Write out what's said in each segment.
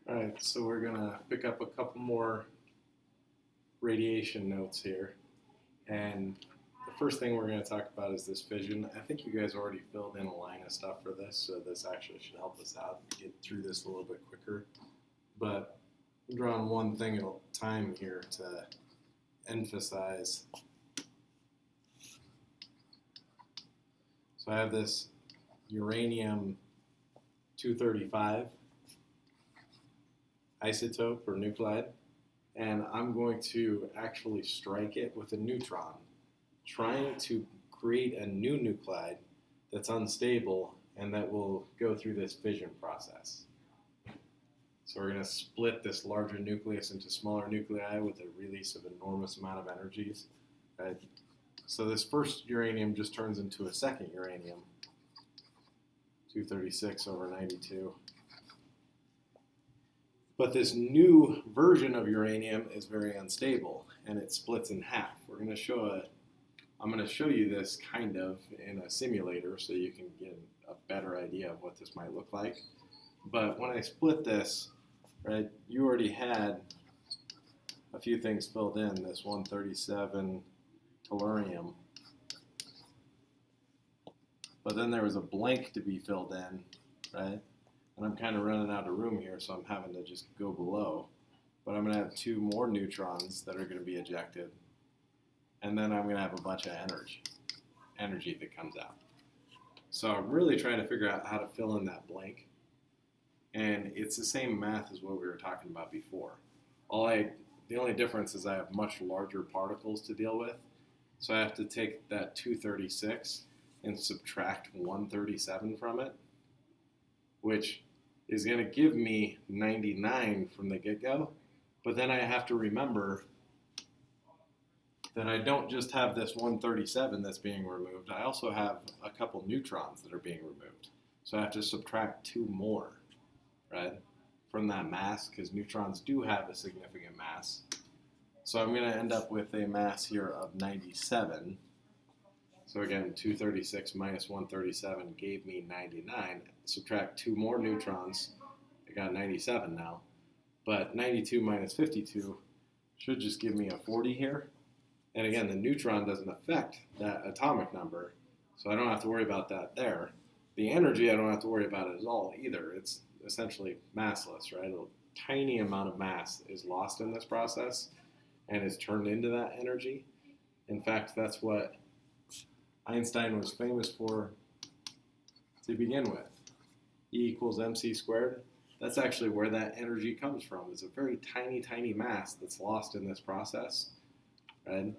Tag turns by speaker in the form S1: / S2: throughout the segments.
S1: All right, so we're gonna pick up a couple more radiation notes here. And the first thing we're gonna talk about is this fission. I think you guys already filled in a line of stuff for this, so this actually should help us out get through this a little bit quicker. But I'm drawing one thing at a time here to emphasize. So I have this uranium 235 isotope or nuclide, and I'm going to actually strike it with a neutron, trying to create a new nuclide that's unstable and that will go through this fission process. So we're going to split this larger nucleus into smaller nuclei with a release of enormous amount of energies. Right? So this first uranium just turns into a second uranium, 236 over 92. But this new version of uranium is very unstable, and it splits in half. I'm going to show you this kind of in a simulator so you can get a better idea of what this might look like. But when I split this, right, you already had a few things filled in, this 137 tellurium. But then there was a blank to be filled in, right? And I'm kind of running out of room here, so I'm having to just go below. But I'm going to have two more neutrons that are going to be ejected. And then I'm going to have a bunch of energy that comes out. So I'm really trying to figure out how to fill in that blank. And it's the same math as what we were talking about before. The only difference is I have much larger particles to deal with. So I have to take that 236 and subtract 137 from it, which is going to give me 99 from the get-go. But then I have to remember that I don't just have this 137 that's being removed. I also have a couple neutrons that are being removed. So I have to subtract two more, right, from that mass, because neutrons do have a significant mass. So I'm going to end up with a mass here of 97. So again, 236 minus 137 gave me 99. Subtract two more neutrons, I got 97 now. But 92 minus 52 should just give me a 40 here. And again, the neutron doesn't affect that atomic number, so I don't have to worry about that there. The energy, I don't have to worry about it at all either. It's essentially massless, right? A tiny amount of mass is lost in this process and is turned into that energy. In fact, that's what Einstein was famous for to begin with. E equals mc squared. That's actually where that energy comes from. It's a very tiny, tiny mass that's lost in this process, right?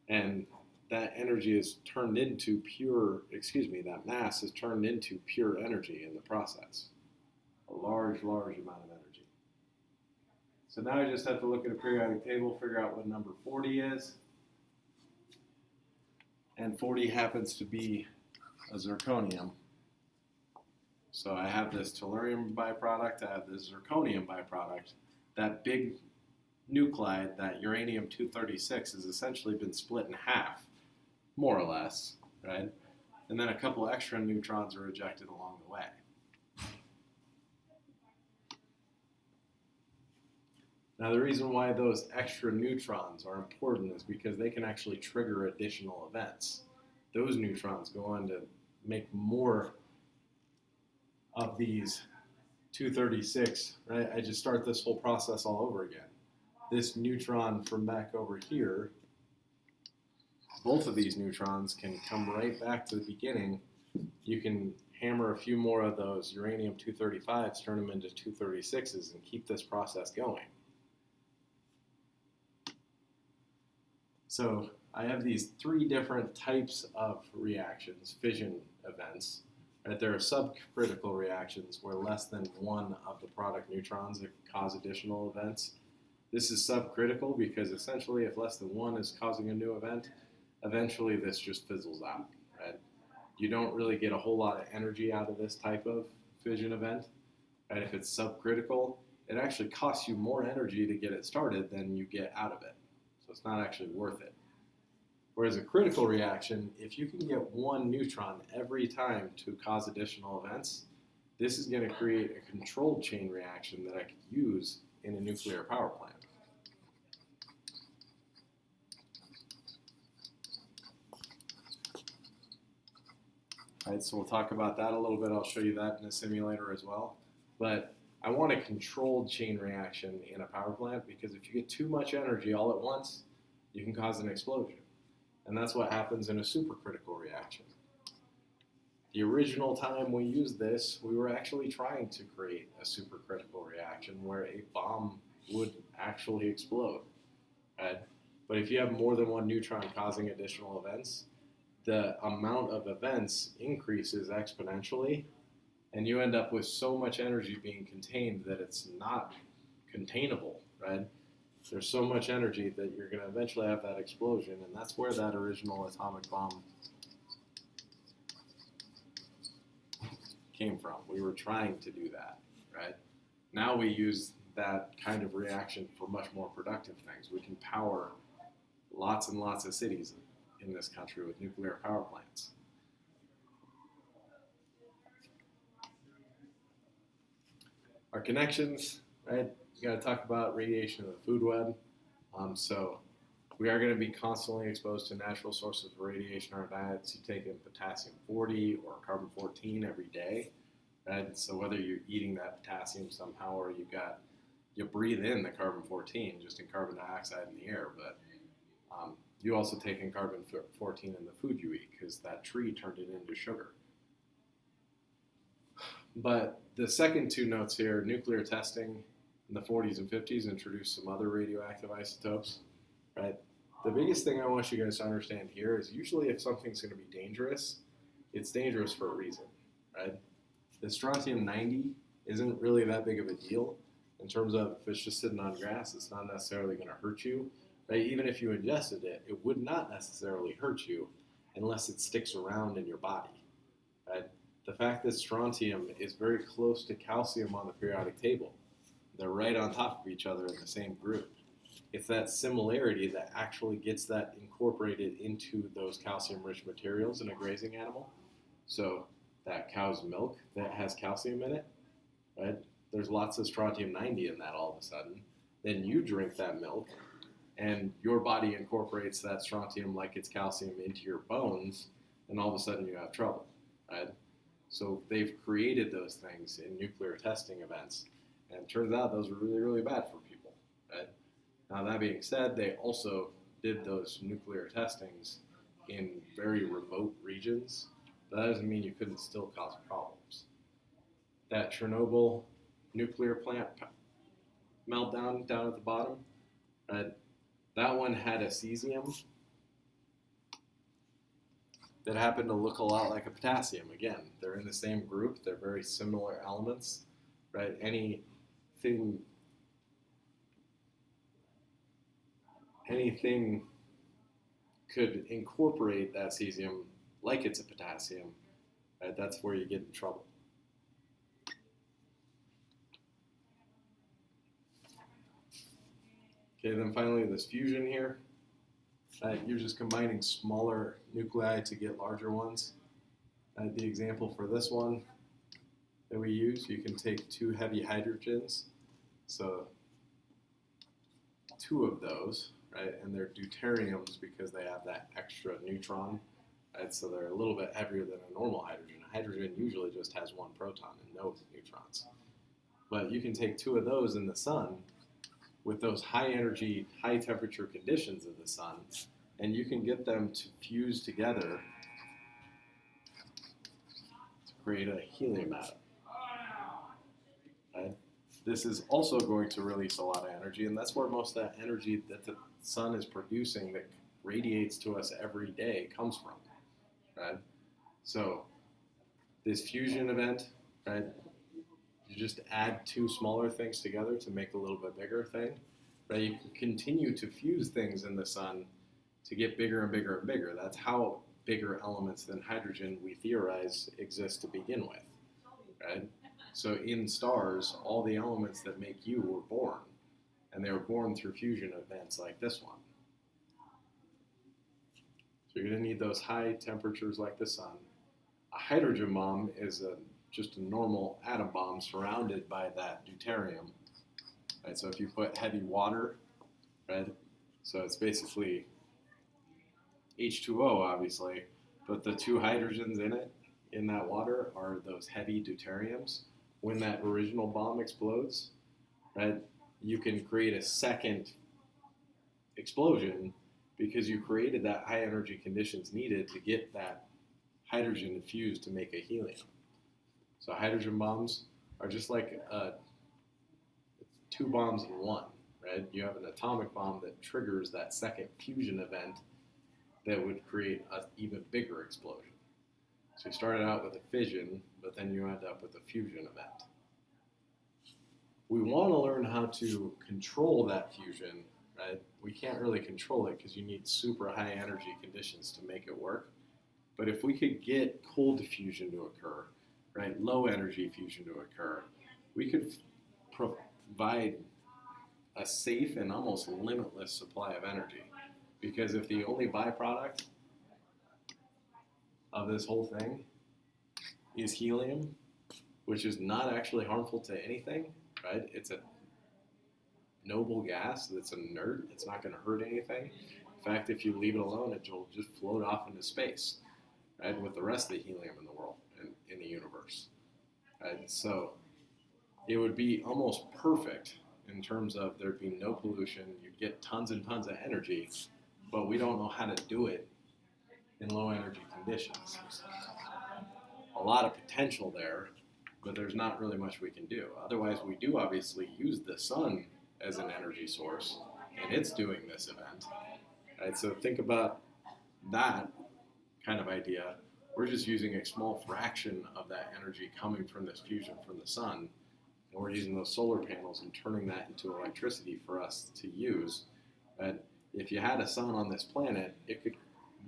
S1: And that energy is turned into that mass is turned into pure energy in the process. A large, large amount of energy. So now I just have to look at a periodic table, figure out what number 40 is. And 40 happens to be a zirconium. So I have this tellurium byproduct, I have this zirconium byproduct. That big nuclide, that uranium-236, has essentially been split in half, more or less, right? And then a couple extra neutrons are ejected along the way. Now the reason why those extra neutrons are important is because they can actually trigger additional events. Those neutrons go on to make more of these 236, right? I just start this whole process all over again. This neutron from back over here, both of these neutrons can come right back to the beginning. You can hammer a few more of those uranium-235s, turn them into 236s, and keep this process going. So I have these three different types of reactions, fission events. Right? There are subcritical reactions where less than one of the product neutrons cause additional events. This is subcritical because essentially if less than one is causing a new event, eventually this just fizzles out. Right? You don't really get a whole lot of energy out of this type of fission event. Right? If it's subcritical, it actually costs you more energy to get it started than you get out of it. So it's not actually worth it. Whereas a critical reaction, if you can get one neutron every time to cause additional events, This is going to create a controlled chain reaction that I could use in a nuclear power plant. All right, so we'll talk about that a little bit. I'll show you that in a simulator as well. But I want a controlled chain reaction in a power plant because if you get too much energy all at once, you can cause an explosion. And that's what happens in a supercritical reaction. The original time we used this, we were actually trying to create a supercritical reaction where a bomb would actually explode. Right? But if you have more than one neutron causing additional events, the amount of events increases exponentially, and you end up with so much energy being contained that it's not containable, right? There's so much energy that you're going to eventually have that explosion, and that's where that original atomic bomb came from. We were trying to do that, right? Now we use that kind of reaction for much more productive things. We can power lots and lots of cities in this country with nuclear power plants. Our connections, right? You got to talk about radiation in the food web. So we are going to be constantly exposed to natural sources of radiation in our diets. You take in potassium 40 or carbon 14 every day, right? So whether you're eating that potassium somehow or you breathe in the carbon 14 just in carbon dioxide in the air, but you also take in carbon 14 in the food you eat because that tree turned it into sugar. But the second two notes here, nuclear testing in the 40s and 50s introduced some other radioactive isotopes, right? The biggest thing I want you guys to understand here is usually if something's going to be dangerous, it's dangerous for a reason, right? The strontium-90 isn't really that big of a deal in terms of if it's just sitting on grass, it's not necessarily going to hurt you, right? Even if you ingested it, it would not necessarily hurt you unless it sticks around in your body, right? The fact that strontium is very close to calcium on the periodic table, they're right on top of each other in the same group. It's that similarity that actually gets that incorporated into those calcium-rich materials in a grazing animal. So that cow's milk that has calcium in it, right? There's lots of strontium-90 in that all of a sudden. Then you drink that milk, and your body incorporates that strontium like it's calcium into your bones, and all of a sudden you have trouble, right? So they've created those things in nuclear testing events, and it turns out those are really, really bad for people, right? Now that being said, they also did those nuclear testings in very remote regions, but that doesn't mean you couldn't still cause problems. That Chernobyl nuclear plant meltdown down at the bottom, that one had a cesium that happened to look a lot like a potassium. Again, they're in the same group, they're very similar elements, right? Anything could incorporate that cesium like it's a potassium, right? That's where you get in trouble. Okay, then finally this fusion here. You're just combining smaller nuclei to get larger ones. The example for this one that we use, you can take two heavy hydrogens, so two of those, right, and they're deuteriums because they have that extra neutron, right, so they're a little bit heavier than a normal hydrogen. A hydrogen usually just has one proton and no neutrons. But you can take two of those in the sun with those high energy, high temperature conditions of the sun, and you can get them to fuse together to create a helium atom. Right? This is also going to release a lot of energy, and that's where most of that energy that the sun is producing that radiates to us every day comes from. Right? So this fusion event, right? You just add two smaller things together to make a little bit bigger thing. Right? You can continue to fuse things in the sun to get bigger and bigger and bigger. That's how bigger elements than hydrogen we theorize exist to begin with. Right? So in stars, all the elements that make you were born, and they were born through fusion events like this one. So you're going to need those high temperatures like the sun. A hydrogen bomb is a just a normal atom bomb surrounded by that deuterium. Right? So if you put heavy water, right? So it's basically H2O, obviously, but the two hydrogens in it, in that water, are those heavy deuteriums. When that original bomb explodes, right, you can create a second explosion because you created that high energy conditions needed to get that hydrogen fused to make a helium. So hydrogen bombs are just like two bombs in one, right? You have an atomic bomb that triggers that second fusion event that would create an even bigger explosion. So you started out with a fission, but then you end up with a fusion event. We want to learn how to control that fusion, right? We can't really control it because you need super high energy conditions to make it work. But if we could get cold fusion to occur, right, low energy fusion to occur, we could provide a safe and almost limitless supply of energy. Because if the only byproduct of this whole thing is helium, which is not actually harmful to anything, right? It's a noble gas that's inert. It's not going to hurt anything. In fact, if you leave it alone, it will just float off into space, right, with the rest of the helium in the world and in the universe. Right? So it would be almost perfect in terms of there'd be no pollution. You'd get tons and tons of energy, but we don't know how to do it in low energy conditions. A lot of potential there, but there's not really much we can do. Otherwise, we do obviously use the sun as an energy source, and it's doing this event. Right? So think about that kind of idea. We're just using a small fraction of that energy coming from this fusion from the sun, and we're using those solar panels and turning that into electricity for us to use. But if you had a sun on this planet,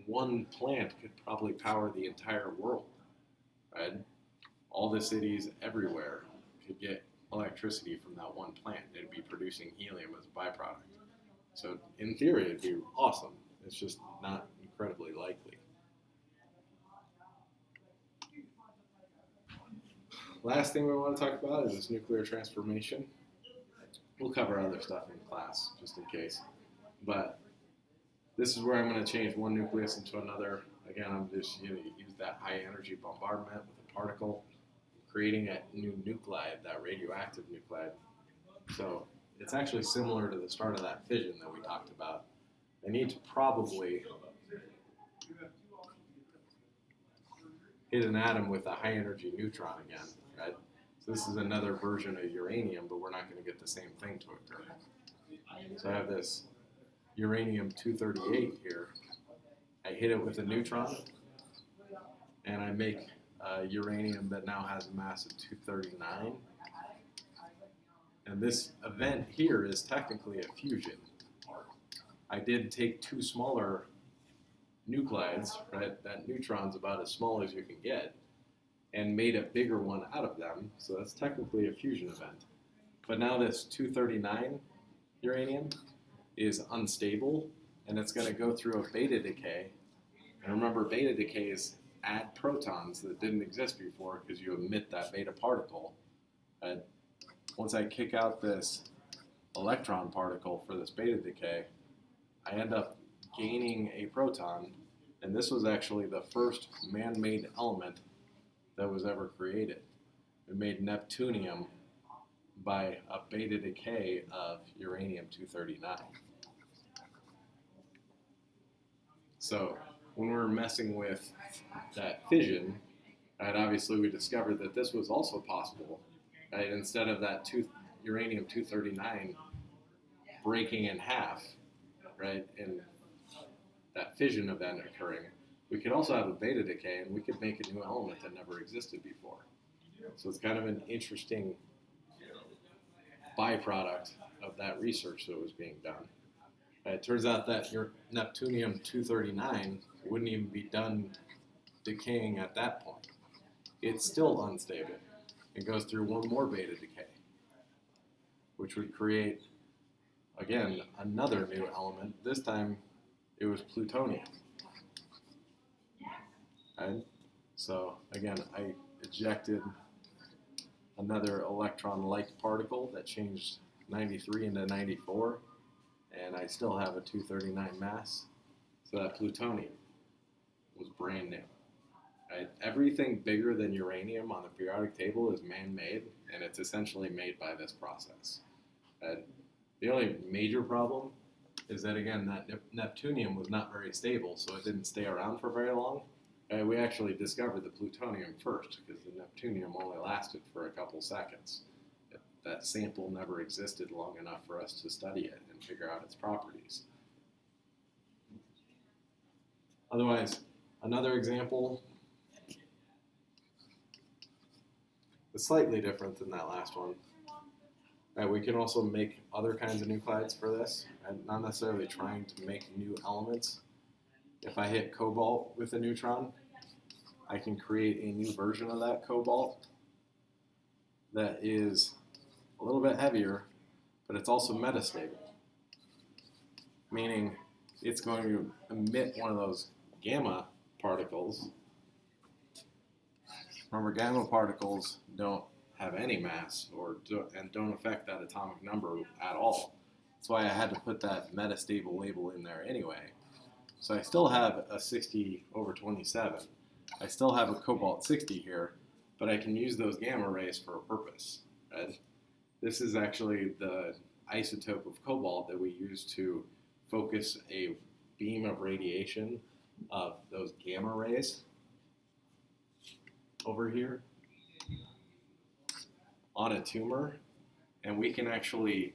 S1: one plant could probably power the entire world. Right? All the cities everywhere could get electricity from that one plant. It'd be producing helium as a byproduct. So in theory, it'd be awesome. It's just not incredibly likely. Last thing we want to talk about is this nuclear transformation. We'll cover other stuff in class, just in case. But this is where I'm going to change one nucleus into another. Again, I'm just going to use that high energy bombardment with a particle, creating a new nuclide, that radioactive nuclide. So it's actually similar to the start of that fission that we talked about. I need to probably hit an atom with a high energy neutron again, right? So this is another version of uranium, but we're not going to get the same thing to occur. So I have this uranium-238 here. I hit it with a neutron, and I make uranium that now has a mass of 239. And this event here is technically a fusion. I did take two smaller nuclides, right? That neutron's about as small as you can get, and made a bigger one out of them. So that's technically a fusion event. But now this 239 uranium is unstable, and it's going to go through a beta decay. And remember, beta decays add protons that didn't exist before because you emit that beta particle. And once I kick out this electron particle for this beta decay, I end up gaining a proton, and this was actually the first man-made element that was ever created. It made neptunium by a beta decay of uranium-239. So when we're messing with that fission, right, obviously we discovered that this was also possible. Right? Instead of that uranium-239 breaking in half, right, and that fission event occurring, we could also have a beta decay, and we could make a new element that never existed before. So it's kind of an interesting byproduct of that research that was being done. It turns out that your neptunium-239 wouldn't even be done decaying at that point. It's still unstable. It goes through one more beta decay, which would create, again, another new element. This time, it was plutonium. Right? So, again, I ejected another electron-like particle that changed 93 into 94, and I still have a 239 mass. So that plutonium was brand new. Right? Everything bigger than uranium on the periodic table is man-made, and it's essentially made by this process. The only major problem is that, again, that neptunium was not very stable, so it didn't stay around for very long. We actually discovered the plutonium first, because the neptunium only lasted for a couple seconds. That sample never existed long enough for us to study it and figure out its properties. Otherwise, another example is slightly different than that last one. We can also make other kinds of nuclides for this, and not necessarily trying to make new elements. If I hit cobalt with a neutron, I can create a new version of that cobalt that is a little bit heavier, but it's also metastable, meaning it's going to emit one of those gamma particles. Remember, gamma particles don't have any mass and don't affect that atomic number at all. That's why I had to put that metastable label in there anyway. So I still have a 60/27. I still have a cobalt 60 here, but I can use those gamma rays for a purpose. Right? This is actually the isotope of cobalt that we use to focus a beam of radiation of those gamma rays over here on a tumor, and we can actually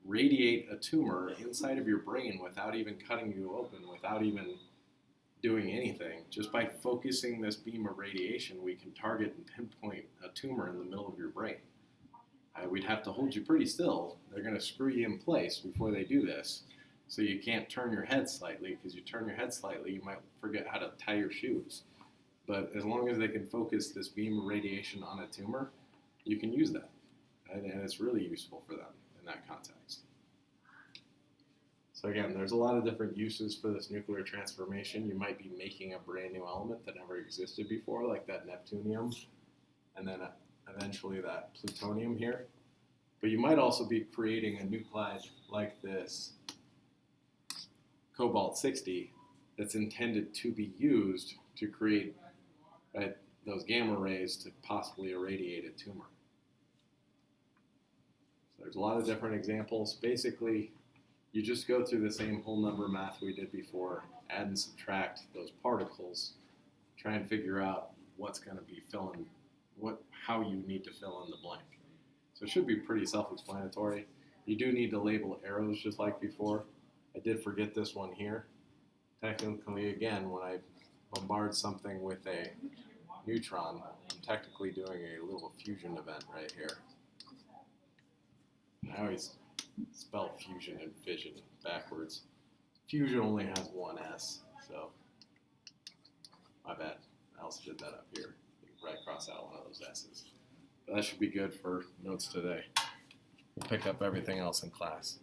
S1: radiate a tumor inside of your brain without even cutting you open, without even doing anything. Just by focusing this beam of radiation, we can target and pinpoint a tumor in the middle of your brain. We'd have to hold you pretty still. They're going to screw you in place before they do this, so you can't turn your head slightly, because you turn your head slightly, you might forget how to tie your shoes. But as long as they can focus this beam of radiation on a tumor, you can use that, and it's really useful for them in that context. So again, there's a lot of different uses for this nuclear transformation. You might be making a brand new element that never existed before, like that neptunium, and then eventually that plutonium here. But you might also be creating a nuclide like this cobalt 60 that's intended to be used to create those gamma rays to possibly irradiate a tumor. So there's a lot of different examples. Basically, you just go through the same whole number math we did before, add and subtract those particles, try and figure out what's going to be how you need to fill in the blank. So it should be pretty self-explanatory. You do need to label arrows just like before. I did forget this one here. Technically, again, when I bombard something with a neutron, I'm technically doing a little fusion event right here. I always spell fusion and fission backwards. Fusion only has one S, so my bad. I also did that up here. You can probably cross out one of those S's. But that should be good for notes today. We'll pick up everything else in class.